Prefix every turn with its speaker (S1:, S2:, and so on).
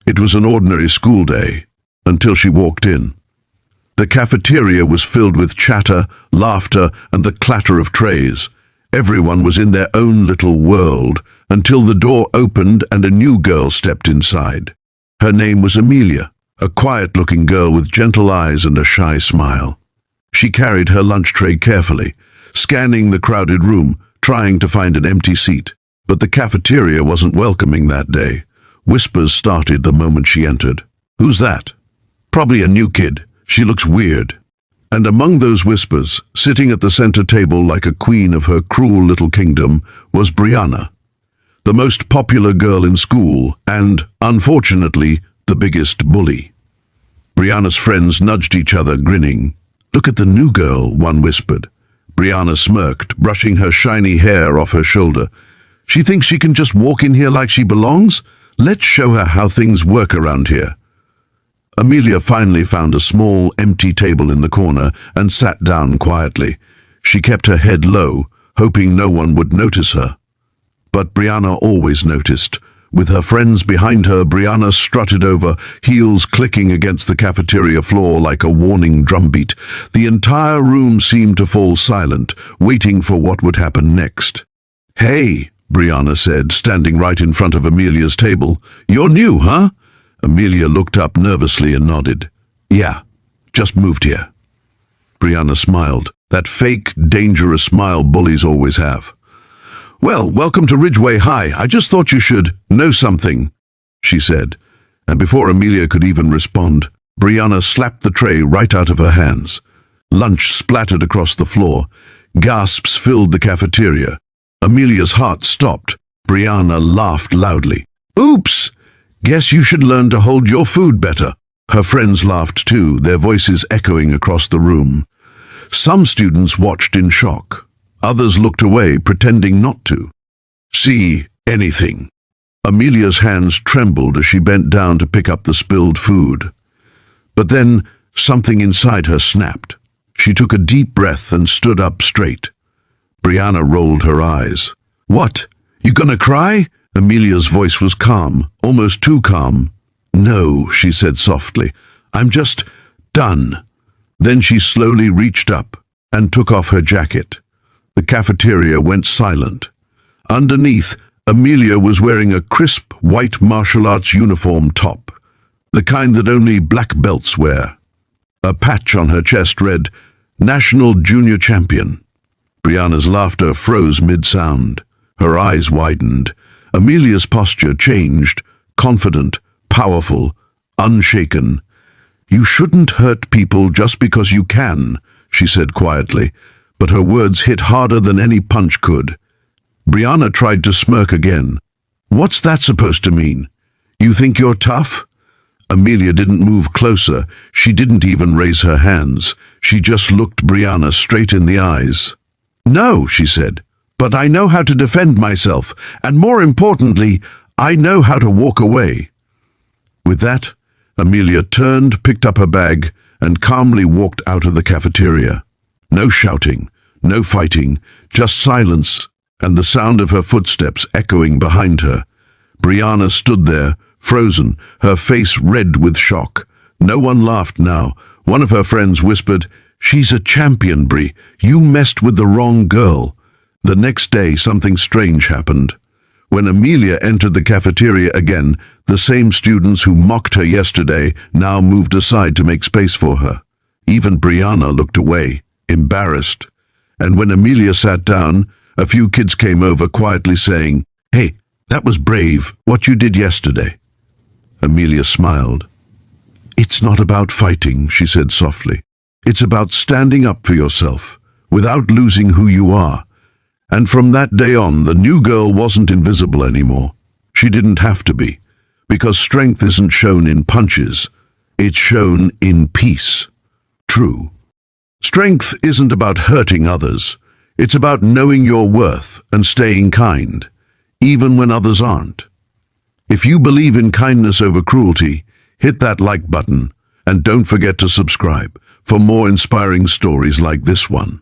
S1: It was an ordinary school day, until she walked in. The cafeteria was filled with chatter, laughter, and the clatter of trays. Everyone was in their own little world, until the door opened and a new girl stepped inside. Her name was Amelia, a quiet-looking girl with gentle eyes and a shy smile. She carried her lunch tray carefully, scanning the crowded room, trying to find an empty seat. But the cafeteria wasn't welcoming that day. Whispers started the moment she entered. "Who's that?" "Probably a new kid. She looks weird." And among those whispers, sitting at the center table like a queen of her cruel little kingdom, was Brianna, the most popular girl in school and, unfortunately, the biggest bully. Brianna's friends nudged each other, grinning. "Look at the new girl," one whispered. Brianna smirked, brushing her shiny hair off her shoulder. "She thinks she can just walk in here like she belongs? Let's show her how things work around here." Amelia finally found a small, empty table in the corner and sat down quietly. She kept her head low, hoping no one would notice her. But Brianna always noticed. With her friends behind her, Brianna strutted over, heels clicking against the cafeteria floor like a warning drumbeat. The entire room seemed to fall silent, waiting for what would happen next. "Hey," Brianna said, standing right in front of Amelia's table. "You're new, huh?" Amelia looked up nervously and nodded. "Yeah, just moved here." Brianna smiled, that fake, dangerous smile bullies always have. "Well, welcome to Ridgeway High. I just thought you should know something," she said. And before Amelia could even respond, Brianna slapped the tray right out of her hands. Lunch splattered across the floor. Gasps filled the cafeteria. Amelia's heart stopped. Brianna laughed loudly. "Oops! Guess you should learn to hold your food better." Her friends laughed too, their voices echoing across the room. Some students watched in shock. Others looked away, pretending not to see anything. Amelia's hands trembled as she bent down to pick up the spilled food. But then something inside her snapped. She took a deep breath and stood up straight. Brianna rolled her eyes. "What? You gonna cry?" Amelia's voice was calm, almost too calm. "No," she said softly. "I'm just done." Then she slowly reached up and took off her jacket. The cafeteria went silent. Underneath, Amelia was wearing a crisp white martial arts uniform top, the kind that only black belts wear. A patch on her chest read, "National Junior Champion." Brianna's laughter froze mid-sound. Her eyes widened. Amelia's posture changed, confident, powerful, unshaken. "You shouldn't hurt people just because you can," she said quietly, but her words hit harder than any punch could. Brianna tried to smirk again. "What's that supposed to mean? You think you're tough?" Amelia didn't move closer. She didn't even raise her hands. She just looked Brianna straight in the eyes. "No," she said, "but I know how to defend myself, and more importantly, I know how to walk away." With that, Amelia turned, picked up her bag, and calmly walked out of the cafeteria. No shouting, no fighting, just silence and the sound of her footsteps echoing behind her. Brianna stood there, frozen, her face red with shock. No one laughed now. One of her friends whispered, "She's a champion, Bri. You messed with the wrong girl." The next day, something strange happened. When Amelia entered the cafeteria again, the same students who mocked her yesterday now moved aside to make space for her. Even Brianna looked away, embarrassed. And when Amelia sat down, a few kids came over quietly saying, "Hey, that was brave, what you did yesterday." Amelia smiled. "It's not about fighting," she said softly. "It's about standing up for yourself, without losing who you are." And from that day on, the new girl wasn't invisible anymore. She didn't have to be, because strength isn't shown in punches, it's shown in peace. True. Strength isn't about hurting others. It's about knowing your worth and staying kind, even when others aren't. If you believe in kindness over cruelty, hit that like button, and don't forget to subscribe for more inspiring stories like this one.